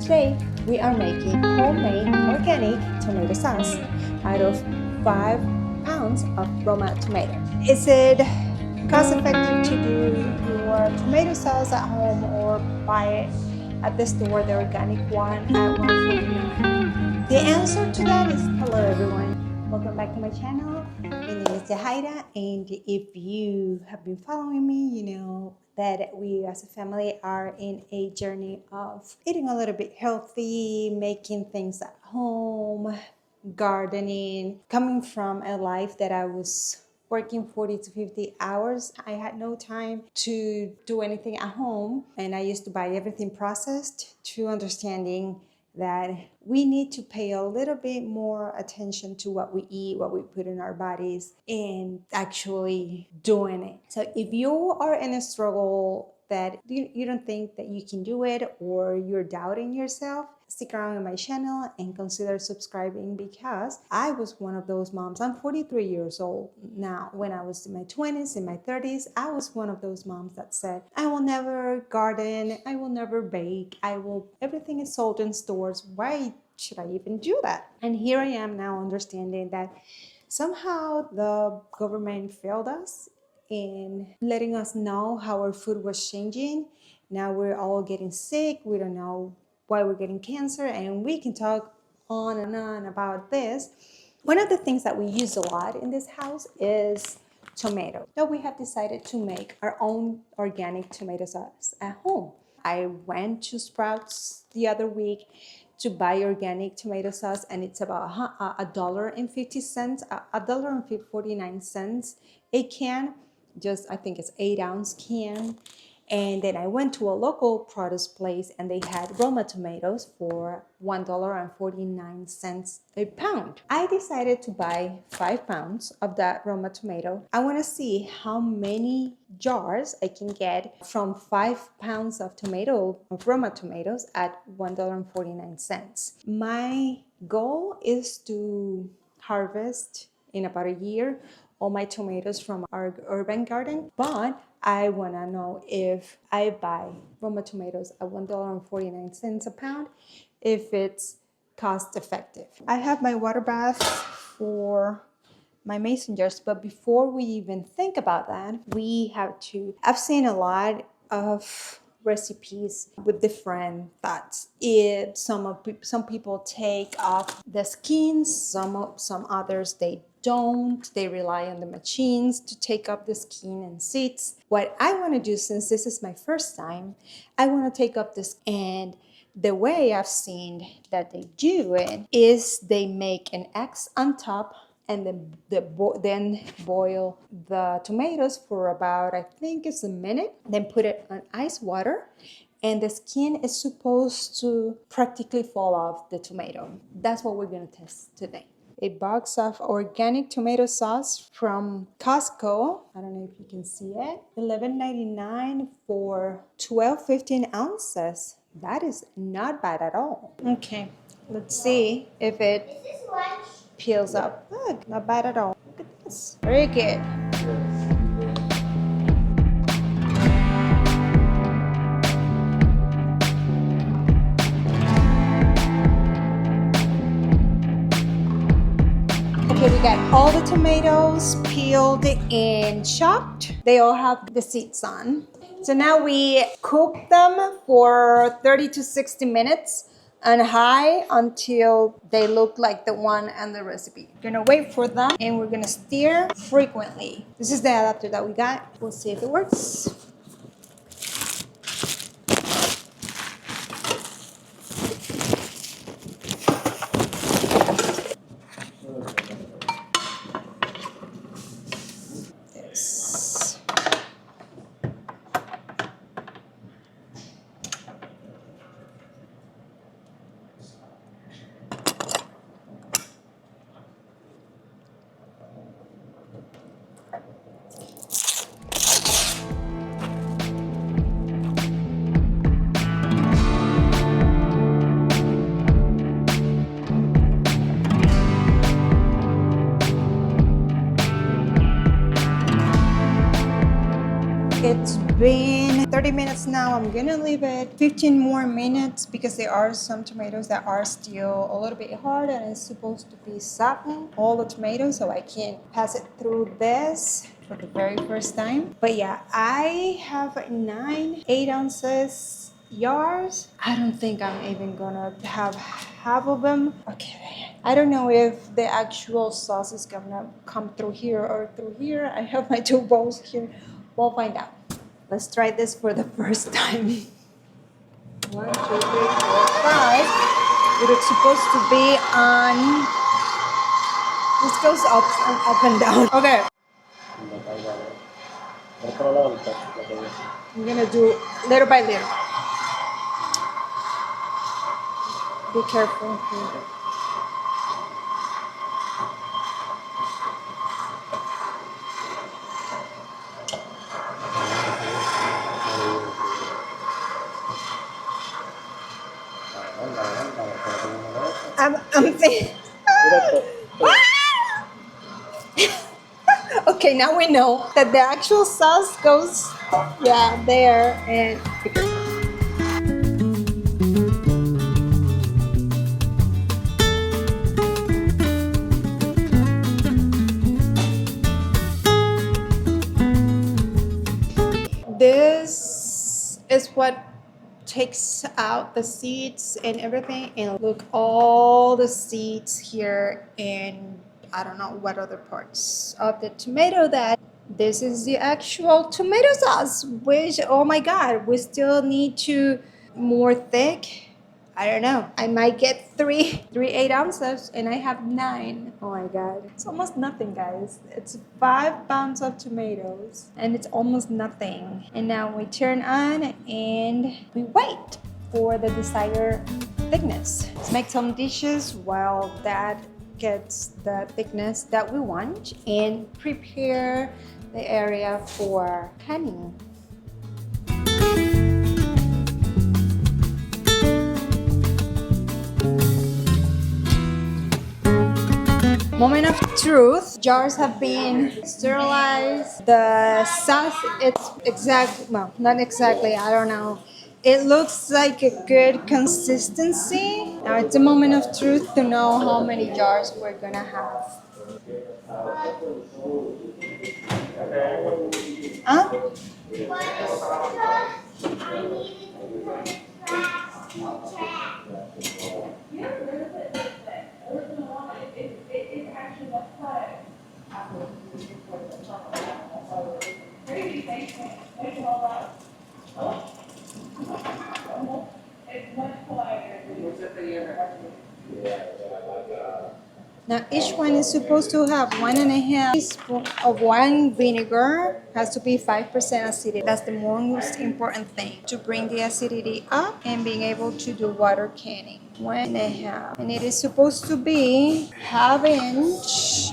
Today we are making homemade organic tomato sauce out of 5 pounds of Roma tomato. Is it cost effective to do your tomato sauce at home or buy it at the store, the organic one at $1.49? The answer to that is hello everyone. Welcome back to my channel. My name is Jahaira, and if you have been following me, you know that we as a family are in a journey of eating a little bit healthy, making things at home, gardening, coming from a life that I was working 40 to 50 hours. I had no time to do anything at home, and I used to buy everything processed, to understanding that we need to pay a little bit more attention to what we eat, what we put in our bodies, and actually doing it. So if you are in a struggle that you don't think that you can do it, or you're doubting yourself, stick around on my channel and consider subscribing, because I was one of those moms. I'm 43 years old now. When I was in my 20s, in my 30s, I was one of those moms that said, I will never garden, I will never bake, everything is sold in stores. Why should I even do that? And here I am now understanding that somehow the government failed us in letting us know how our food was changing. Now we're all getting sick. We don't know why we're getting cancer, and we can talk on and on about this. One of the things that we use a lot in this house is tomato. So we have decided to make our own organic tomato sauce at home. I went to Sprouts the other week to buy organic tomato sauce, and it's about $1.50, $1.49 a can. I think it's 8-ounce can. And then I went to a local produce place, and they had Roma tomatoes for $1.49 a pound. I decided to buy 5 pounds of that Roma tomato. I want to see how many jars I can get from 5 pounds of Roma tomatoes at $1.49. My goal is to harvest in about a year all my tomatoes from our urban garden, but I want to know if I buy Roma tomatoes at $1.49 a pound, if it's cost effective. I have my water bath for my mason jars, but before we even think about that, I've seen a lot of recipes with different thoughts. Some people take off the skins, some others they don't. They rely on the machines to take up the skin and seeds. What I want to do, since this is my first time, I want to take up this, and the way I've seen that they do it is they make an X on top, and then boil the tomatoes for about, I think it's a minute, then put it on ice water, and the skin is supposed to practically fall off the tomato. That's what we're going to test today. A box of organic tomato sauce from Costco. I don't know if you can see it. $11.99 for 15 ounces. That is not bad at all. Okay, let's see if it peels up. Look, not bad at all. Look at this. Very good. Okay, we got all the tomatoes peeled and chopped. They all have the seeds on. So now we cook them for 30 to 60 minutes on high until they look like the one on the recipe. We're gonna wait for them, and we're gonna stir frequently. This is the adapter that we got. We'll see if it works. It's been 30 30 minutes now. I'm gonna leave it 15 more minutes because there are some tomatoes that are still a little bit hard and it's supposed to be softened, all the tomatoes, so I can pass it through this for the very first time. But yeah, I have 9 8-ounces jars. I don't think I'm even gonna have half of them. Okay, I don't know if the actual sauce is gonna come through here or through here. I have my 2 bowls here. We'll find out. Let's try this for the first time. 1, 2, 3, 4, 5. It's supposed to be on. This goes up and down. Okay. I'm gonna do little by little. Be careful. I'm thinking. Okay, now we know that the actual sauce goes, yeah, there and. This is what takes out the seeds and everything, and look, all the seeds here, and I don't know what other parts of the tomato. That this is the actual tomato sauce, which, oh my god, we still need to more thick. I don't know. I might get 3 8-ounces and I have 9. Oh my god. It's almost nothing, guys. It's 5 pounds of tomatoes and it's almost nothing. And now we turn on and we wait for the desired thickness. Let's make some dishes while that gets the thickness that we want and prepare the area for canning. Moment of truth. Jars have been sterilized. The sauce, it's exactly, well, not exactly, I don't know. It looks like a good consistency. Now it's a moment of truth to know how many jars we're gonna have. Huh? Now each one is supposed to have 1.5 teaspoons of wine vinegar. Has to be 5% acidity. That's the most important thing to bring the acidity up and being able to do water canning. 1.5, and it is supposed to be half inch.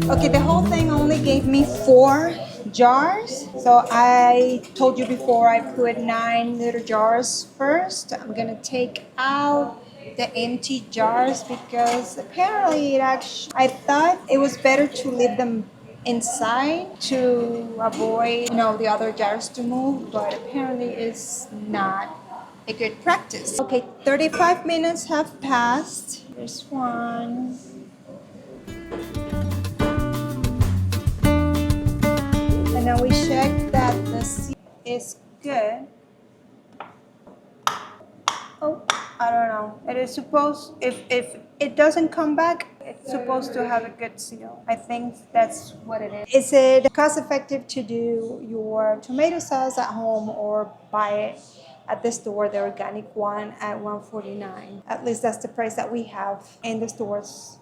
Okay, the whole thing only gave me 4 jars. So I told you before I put 9 little jars first. I'm gonna take out the empty jars because apparently I thought it was better to leave them inside to avoid, the other jars to move, but apparently it's not a good practice. Okay, 35 minutes have passed. There's one. And now we check that the seed is good. Oh, I don't know. It is supposed, if it doesn't come back, it's supposed to have a good seal. I think that's what it is. Is it cost effective to do your tomato sauce at home or buy it at the store, the organic one, at $1.49? At least that's the price that we have in the stores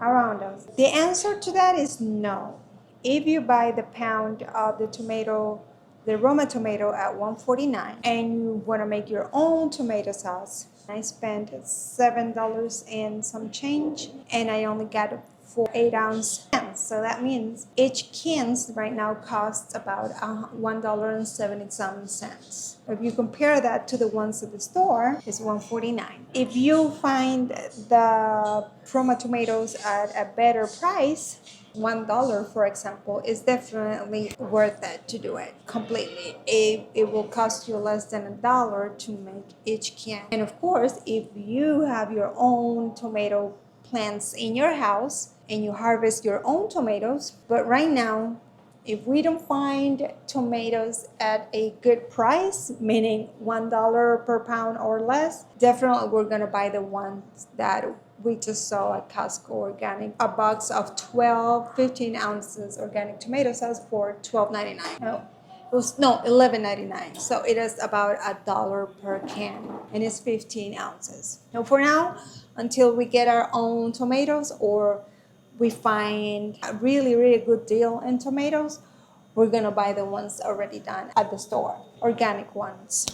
around us. The answer to that is no. If you buy the pound of the tomato, the Roma tomato at $1.49, and you want to make your own tomato sauce, I spent $7 and some change, and I only got for 8-ounce cans. So that means each cans right now costs about $1.70. If you compare that to the ones at the store, it's $1.49. If you find the Roma tomatoes at a better price, $1, for example, is definitely worth it to do it completely. It will cost you less than $1 to make each can. And of course, if you have your own tomato plants in your house and you harvest your own tomatoes, but right now, if we don't find tomatoes at a good price, meaning $1 per pound or less, definitely we're gonna buy the ones that we just saw at Costco organic. A box of 15 ounces organic tomato sauce for $12.99. No, $11.99. So it is about $1 per can, and it's 15 ounces. So for now, until we get our own tomatoes or we find a really good deal in tomatoes, we're gonna buy the ones already done at the store, organic ones.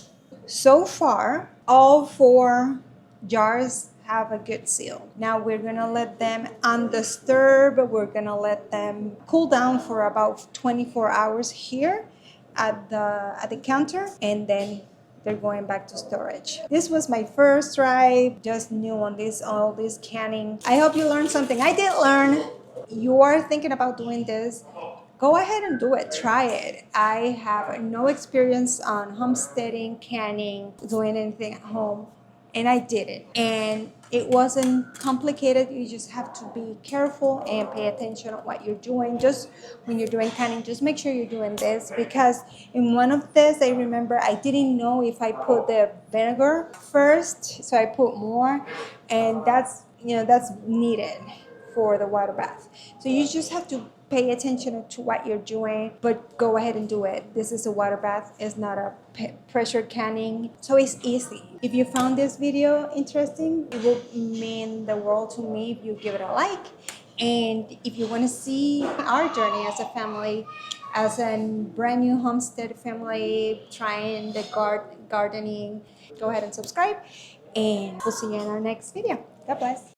So far, all 4 jars have a good seal. Now we're gonna let them undisturbed. We're gonna let them cool down for about 24 hours here at the counter, and then they're going back to storage. This was my first try, just new on all this canning. I hope you learned something. I did learn. You are thinking about doing this, go ahead and do it. Try it. I have no experience on homesteading, canning, doing anything at home, and I did it. And it wasn't complicated. You just have to be careful and pay attention on what you're doing. Just when you're doing canning, just make sure you're doing this, because in one of this, I remember I didn't know if I put the vinegar first, so I put more, and that's needed for the water bath. So you just have to pay attention to what you're doing, but go ahead and do it. This is a water bath. It's not a pressure canning, so it's easy. If you found this video interesting, it will mean the world to me if you give it a like. And if you want to see our journey as a family, as a brand new homestead family trying the gardening, go ahead and subscribe, and we'll see you in our next video. God bless.